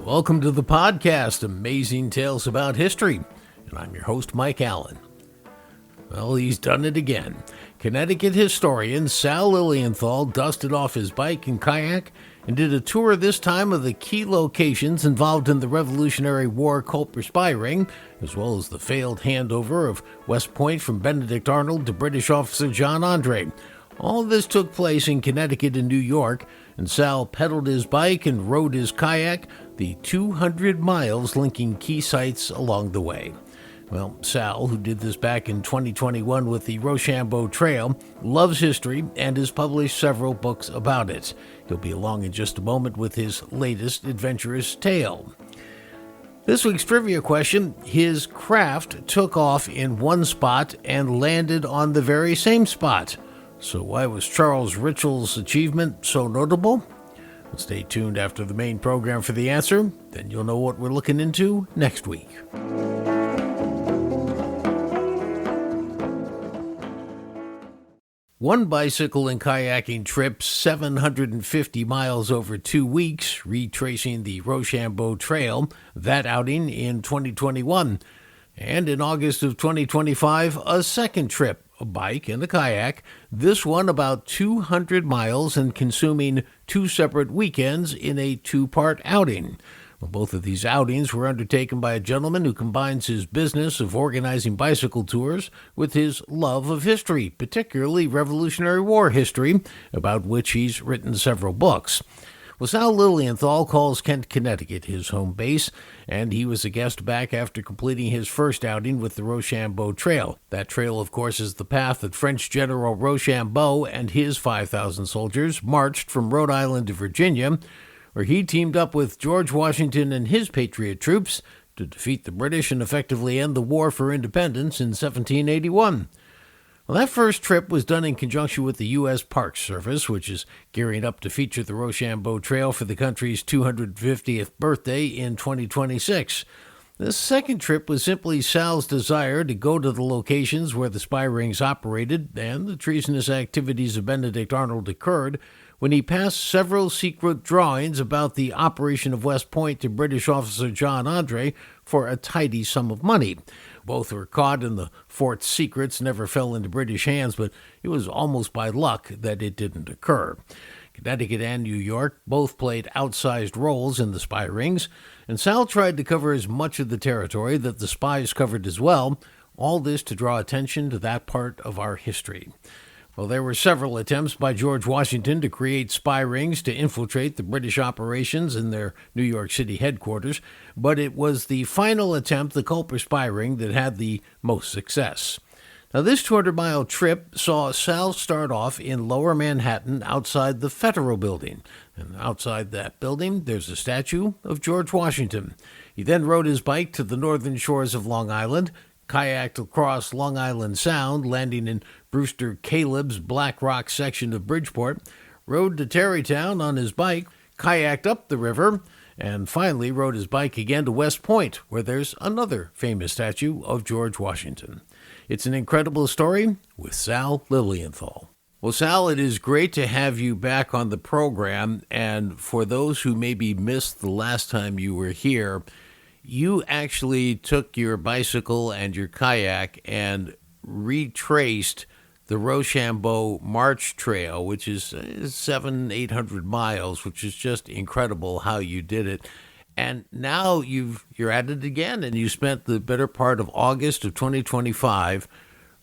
Welcome to the podcast, Amazing Tales About History, and I'm your host, Mike Allen. Well, he's done it again. Connecticut historian Sal Lilienthal dusted off his bike and kayak and did a tour this time of the key locations involved in the Revolutionary War Culper spy ring, as well as the failed handover of West Point from Benedict Arnold to British officer John Andre. All this took place in Connecticut and New York, and Sal pedaled his bike and rode his kayak the 200 miles linking key sites along the way. Well, Sal, who did this back in 2021 with the Rochambeau Trail, loves history and has published several books about it. He'll be along in just a moment with his latest adventurous tale. This week's trivia question: his craft took off in one spot and landed on the very same spot. So why was Charles Ritchell's achievement so notable? Well, stay tuned after the main program for the answer. Then you'll know what we're looking into next week. One bicycle and kayaking trip, 750 miles over 2 weeks, retracing the Rochambeau Trail, that outing in 2021. And in August of 2025, a second trip, a bike and a kayak, this one about 200 miles and consuming 2 separate weekends in a 2-part outing. Well, both of these outings were undertaken by a gentleman who combines his business of organizing bicycle tours with his love of history, particularly Revolutionary War history, about which he's written several books. Well, Sal Lilienthal calls Kent, Connecticut his home base, and he was a guest back after completing his first outing with the Rochambeau Trail. That trail, of course, is the path that French General Rochambeau and his 5,000 soldiers marched from Rhode Island to Virginia, where he teamed up with George Washington and his patriot troops to defeat the British and effectively end the War for Independence in 1781. Well, that first trip was done in conjunction with the U.S. Park Service, which is gearing up to feature the Rochambeau Trail for the country's 250th birthday in 2026. This second trip was simply Sal's desire to go to the locations where the spy rings operated and the treasonous activities of Benedict Arnold occurred when he passed several secret drawings about the operation of West Point to British officer John Andre for a tidy sum of money. Both were caught, and the fort's secrets never fell into British hands, but it was almost by luck that it didn't occur. Connecticut and New York both played outsized roles in the spy rings, and Sal tried to cover as much of the territory that the spies covered as well, all this to draw attention to that part of our history. Well, there were several attempts by George Washington to create spy rings to infiltrate the British operations in their New York City headquarters, but it was the final attempt, the Culper spy ring, that had the most success. Now, this 200-mile trip saw Sal start off in Lower Manhattan outside the Federal Building, and outside that building there's a statue of George Washington. He then rode his bike to the northern shores of Long Island, kayaked across Long Island Sound, landing in Brewster Caleb's Black Rock section of Bridgeport, rode to Tarrytown on his bike, kayaked up the river, and finally rode his bike again to West Point, where there's another famous statue of George Washington. It's an incredible story with Sal Lilienthal. Well, Sal, it is great to have you back on the program, and for those who maybe missed the last time you were here, you actually took your bicycle and your kayak and retraced the Rochambeau March Trail, which is 800 miles, which is just incredible how you did it. And now you're at it again, and you spent the better part of August of 2025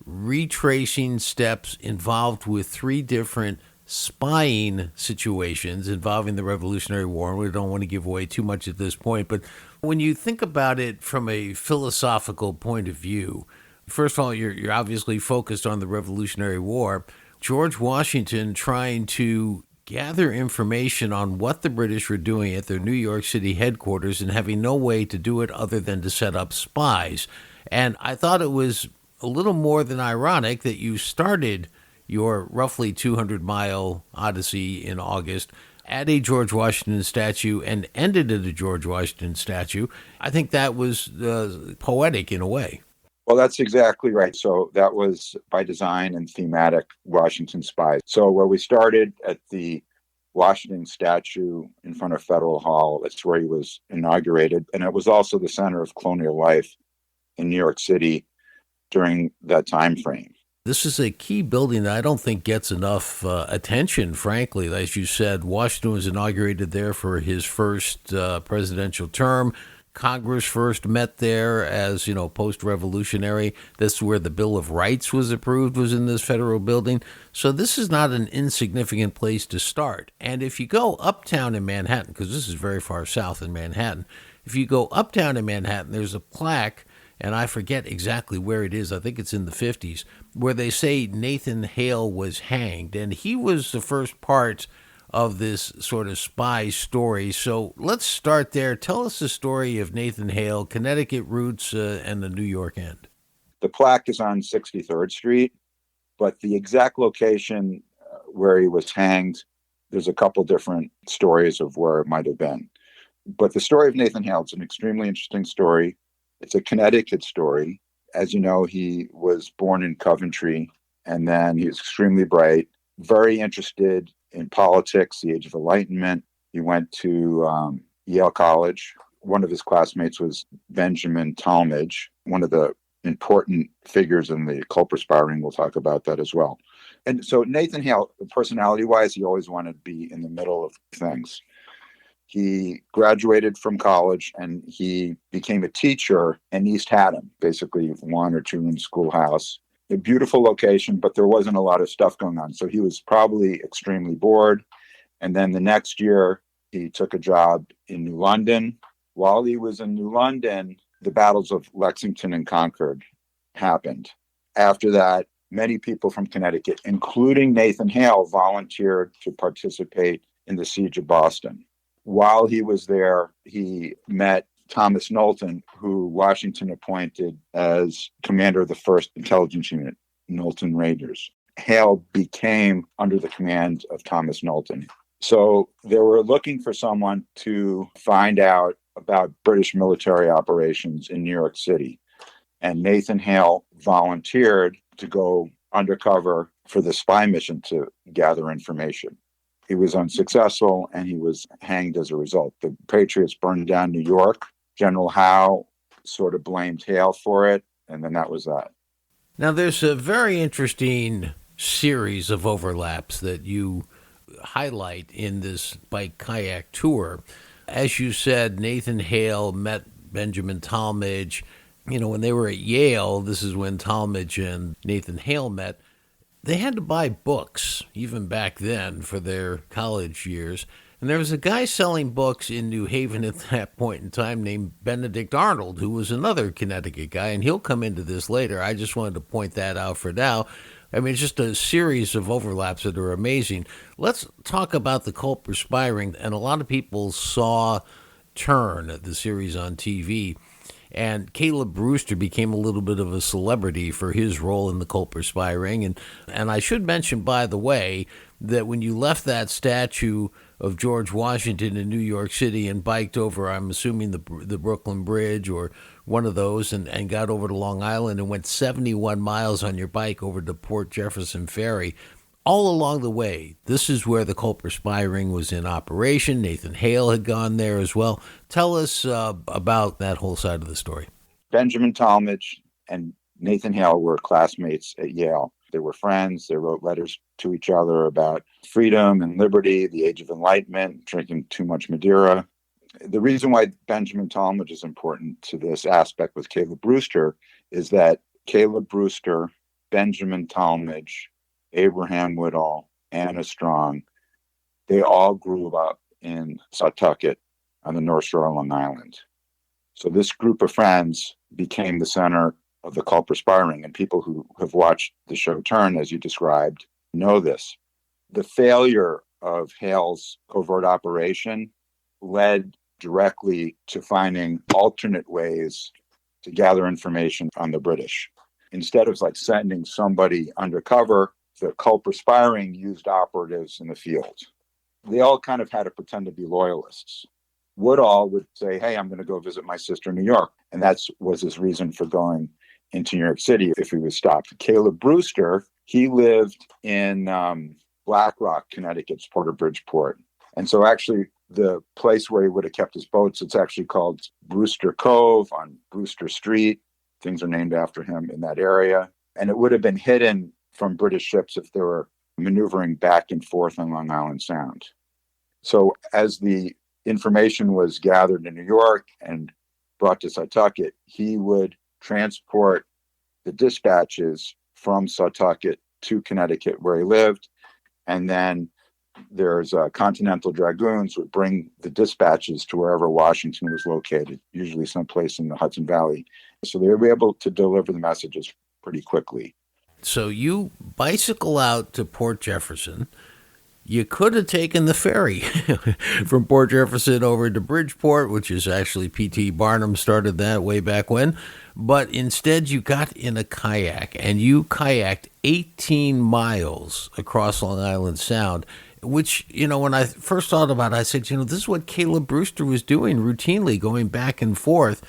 retracing steps involved with 3 different spying situations involving the Revolutionary War. We don't want to give away too much at this point, but when you think about it from a philosophical point of view, first of all, you're obviously focused on the Revolutionary War. George Washington trying to gather information on what the British were doing at their New York City headquarters and having no way to do it other than to set up spies. And I thought it was a little more than ironic that you started your roughly 200-mile odyssey in August at a George Washington statue and ended at a George Washington statue. I think that was poetic in a way. Well, that's exactly right. So that was by design and thematic Washington Spies. So where we started at the Washington statue in front of Federal Hall. That's where he was inaugurated. And it was also the center of colonial life in New York City during that time frame. This is a key building that I don't think gets enough attention, frankly. As you said, Washington was inaugurated there for his first presidential term. Congress first met there as, post-revolutionary. This is where the Bill of Rights was approved, was in this federal building. So this is not an insignificant place to start. And if you go uptown in Manhattan, because this is very far south in Manhattan, if you go uptown in Manhattan, there's a plaque, and I forget exactly where it is. I think it's in the 50s, where they say Nathan Hale was hanged. And he was the first part of this sort of spy story. So let's start there. Tell us the story of Nathan Hale, Connecticut roots, and the New York end. The plaque is on 63rd Street, but the exact location where he was hanged, there's a couple different stories of where it might have been. But the story of Nathan Hale is an extremely interesting story. It's a Connecticut story. As you know, he was born in Coventry, and then he was extremely bright, very interested in politics, the Age of Enlightenment. He went to Yale College. One of his classmates was Benjamin Talmage, one of the important figures in the culprit spy ring. We'll talk about that as well. And so Nathan Hale, personality-wise, he always wanted to be in the middle of things. He graduated from college and he became a teacher in East Haddam, basically 1 or 2 room schoolhouse. A beautiful location, but there wasn't a lot of stuff going on. So he was probably extremely bored. And then the next year, he took a job in New London. While he was in New London, the battles of Lexington and Concord happened. After that, many people from Connecticut, including Nathan Hale, volunteered to participate in the siege of Boston. While he was there, he met Thomas Knowlton, who Washington appointed as commander of the 1st Intelligence Unit, Knowlton Raiders. Hale became under the command of Thomas Knowlton. So they were looking for someone to find out about British military operations in New York City. And Nathan Hale volunteered to go undercover for the spy mission to gather information. He was unsuccessful and he was hanged as a result. The Patriots burned down New York. General Howe sort of blamed Hale for it, and then that was that. Now, there's a very interesting series of overlaps that you highlight in this bike kayak tour. As you said, Nathan Hale met Benjamin Talmage. When they were at Yale, this is when Talmage and Nathan Hale met. They had to buy books, even back then, for their college years. And there was a guy selling books in New Haven at that point in time named Benedict Arnold, who was another Connecticut guy, and he'll come into this later. I just wanted to point that out for now. I mean, it's just a series of overlaps that are amazing. Let's talk about the culprit spy ring. And a lot of people saw Turn, the series on TV. And Caleb Brewster became a little bit of a celebrity for his role in the culprit spy ring. And I should mention, by the way, that when you left that statue of George Washington in New York City and biked over, I'm assuming the Brooklyn Bridge or one of those, and got over to Long Island and went 71 miles on your bike over to Port Jefferson Ferry, all along the way, this is where the culprit spy ring was in operation. Nathan Hale had gone there as well. Tell us about that whole side of the story. Benjamin Talmage and Nathan Hale were classmates at Yale. They were friends. They wrote letters to each other about freedom and liberty, the Age of Enlightenment, drinking too much Madeira. The reason why Benjamin Talmage is important to this aspect with Caleb Brewster is that Caleb Brewster, Benjamin Talmage, Abraham Woodall, Anna Strong, they all grew up in Pawtucket on the North Shore of Long Island. So this group of friends became the center of the culprit spy ring, and people who have watched the show Turn, as you described, know this. The failure of Hale's covert operation led directly to finding alternate ways to gather information on the British. Instead of sending somebody undercover, the culprit spy ring used operatives in the field. They all kind of had to pretend to be loyalists. Woodall would say, hey, I'm going to go visit my sister in New York. And that was his reason for going into New York City if he was stopped. Caleb Brewster, he lived in Black Rock, Connecticut's Port of Bridgeport. And so actually the place where he would have kept his boats, it's actually called Brewster Cove on Brewster Street. Things are named after him in that area. And it would have been hidden from British ships if they were maneuvering back and forth on Long Island Sound. So as the information was gathered in New York and brought to Setauket, he would transport the dispatches from Setauket to Connecticut where he lived. And then there's Continental Dragoons would bring the dispatches to wherever Washington was located, usually someplace in the Hudson Valley. So they were able to deliver the messages pretty quickly. So you bicycle out to Port Jefferson. You could have taken the ferry from Port Jefferson over to Bridgeport, which is actually P.T. Barnum started that way back when. But instead, you got in a kayak, and you kayaked 18 miles across Long Island Sound, which, when I first thought about it, I said, this is what Caleb Brewster was doing routinely, going back and forth.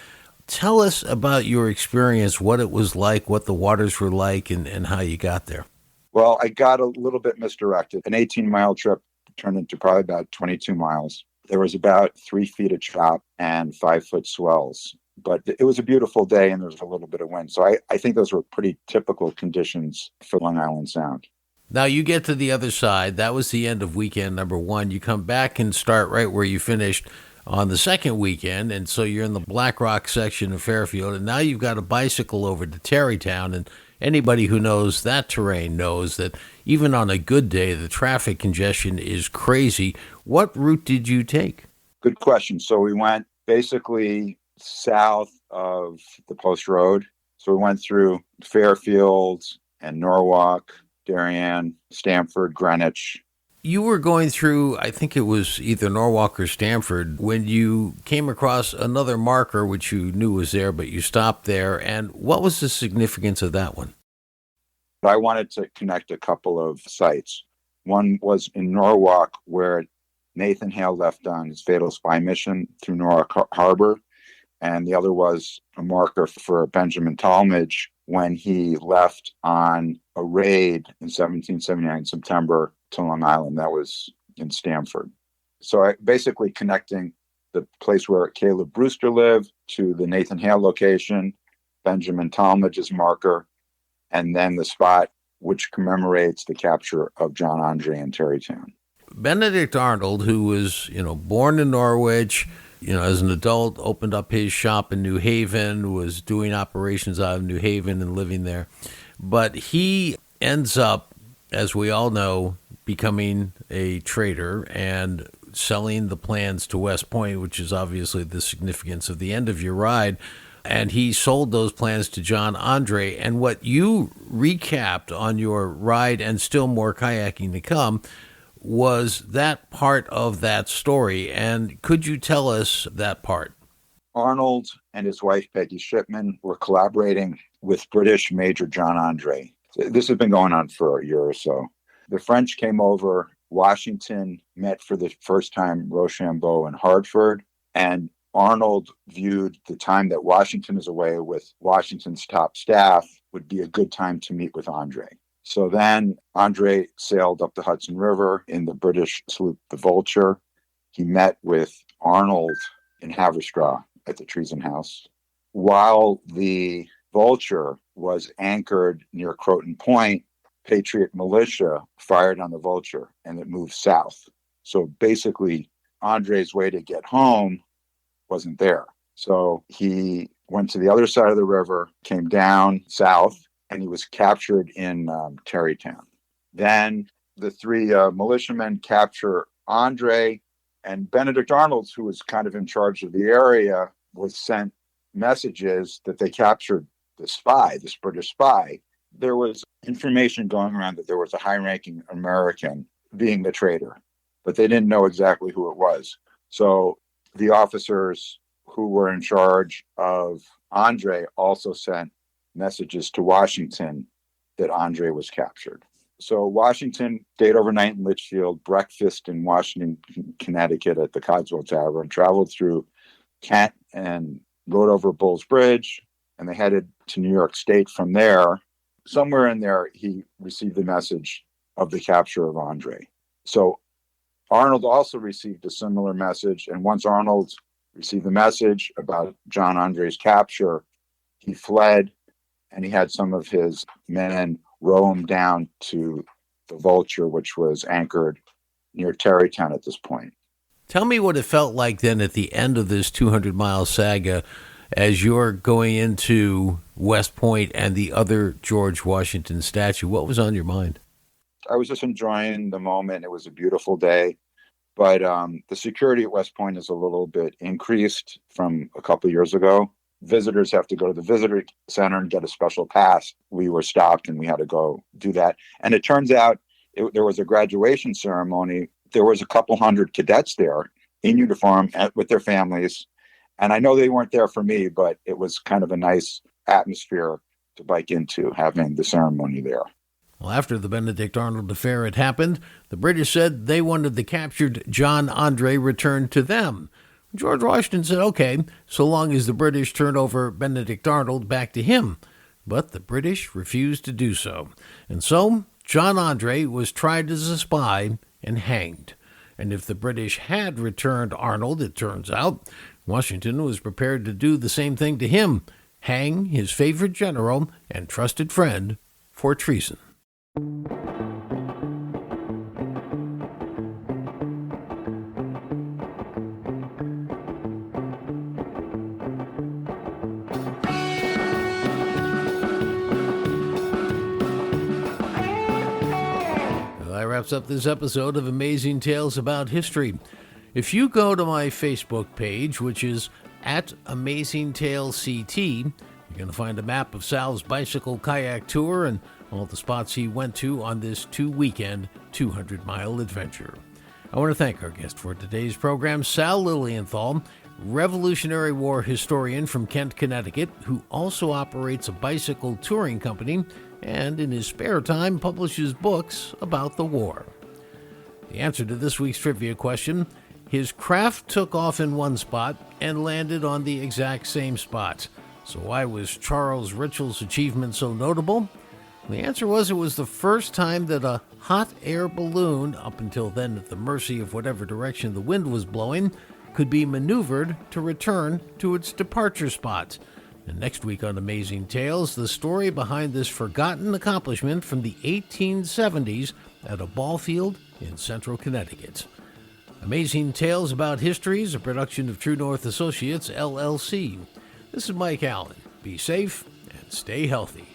Tell us about your experience, what it was like, what the waters were like, and how you got there. Well, I got a little bit misdirected. An 18-mile trip turned into probably about 22 miles. There was about 3 feet of chop and 5-foot swells. But it was a beautiful day and there was a little bit of wind. So I think those were pretty typical conditions for Long Island Sound. Now you get to the other side. That was the end of weekend number 1. You come back and start right where you finished on the second weekend. And so you're in the Black Rock section of Fairfield. And now you've got a bicycle over to Tarrytown. And anybody who knows that terrain knows that even on a good day, the traffic congestion is crazy. What route did you take? Good question. So we went basically south of the Post Road. So we went through Fairfield and Norwalk, Darien, Stamford, Greenwich. You were going through, I think it was either Norwalk or Stamford, when you came across another marker, which you knew was there, but you stopped there. And what was the significance of that one? I wanted to connect a couple of sites. One was in Norwalk, where Nathan Hale left on his fatal spy mission through Norwalk Harbor. And the other was a marker for Benjamin Talmadge when he left on a raid in 1779 September to Long Island. That was in Stamford. So basically connecting the place where Caleb Brewster lived to the Nathan Hale location, Benjamin Talmadge's marker, and then the spot which commemorates the capture of John Andre in Tarrytown. Benedict Arnold, who was, born in Norwich, as an adult, opened up his shop in New Haven, was doing operations out of New Haven and living there. But he ends up, as we all know, becoming a trader and selling the plans to West Point, which is obviously the significance of the end of your ride. And he sold those plans to John Andre. And what you recapped on your ride, and still more kayaking to come, was that part of that story. And could you tell us that part? Arnold and his wife, Peggy Shipman, were collaborating with British Major John Andre. This has been going on for a year or so. The French came over. Washington met for the first time Rochambeau and Hartford. And Arnold viewed the time that Washington is away with Washington's top staff would be a good time to meet with Andre. So then Andre sailed up the Hudson River in the British sloop, the Vulture. He met with Arnold in Haverstraw at the Treason House. While the Vulture was anchored near Croton Point, Patriot militia fired on the Vulture and it moved south. So basically, Andre's way to get home wasn't there. So he went to the other side of the river, came down south, and he was captured in Tarrytown. Then the 3 militiamen capture Andre, and Benedict Arnold, who was kind of in charge of the area, was sent messages that they captured the spy, this British spy. There was information going around that there was a high-ranking American being the traitor, but they didn't know exactly who it was. So the officers who were in charge of Andre also sent messages to Washington that Andre was captured. So Washington stayed overnight in Litchfield, breakfast in Washington, Connecticut at the Cogswell Tavern, traveled through Kent and rode over Bull's Bridge, and they headed to New York State from there. Somewhere in there, he received the message of the capture of Andre. So Arnold also received a similar message. And once Arnold received the message about John Andre's capture, he fled, and he had some of his men row him down to the Vulture, which was anchored near Tarrytown at this point. Tell me what it felt like then at the end of this 200-mile saga as you're going into West Point and the other George Washington statue. What was on your mind? I was just enjoying the moment. It was a beautiful day, but the security at West Point is a little bit increased from a couple of years ago. Visitors have to go to the visitor center and get a special pass. We were stopped and we had to go do that. And it turns out there was a graduation ceremony. There was a couple hundred cadets there in uniform with their families. And I know they weren't there for me, but it was kind of a nice atmosphere to bike into, having the ceremony there. Well, after the Benedict Arnold affair had happened, the British said they wanted the captured John Andre returned to them. George Washington said, okay, so long as the British turned over Benedict Arnold back to him. But the British refused to do so. And so John Andre was tried as a spy and hanged. And if the British had returned Arnold, it turns out, Washington was prepared to do the same thing to him, hang his favorite general and trusted friend for treason. That wraps up this episode of Amazing Tales About History. If you go to my Facebook page, which is at Amazing Tales CT, you're going to find a map of Sal's bicycle kayak tour and all the spots he went to on this 2-weekend 200-mile adventure. I want to thank our guest for today's program, Sal Lilienthal, Revolutionary War historian from Kent, Connecticut, who also operates a bicycle touring company and in his spare time publishes books about the war. The answer to this week's trivia question: his craft took off in one spot and landed on the exact same spot. So why was Charles Ritchell's achievement so notable? The answer was it was the first time that a hot air balloon, up until then at the mercy of whatever direction the wind was blowing, could be maneuvered to return to its departure spot. And next week on Amazing Tales, the story behind this forgotten accomplishment from the 1870s at a ball field in central Connecticut. Amazing Tales About History is a production of True North Associates, LLC. This is Mike Allen. Be safe and stay healthy.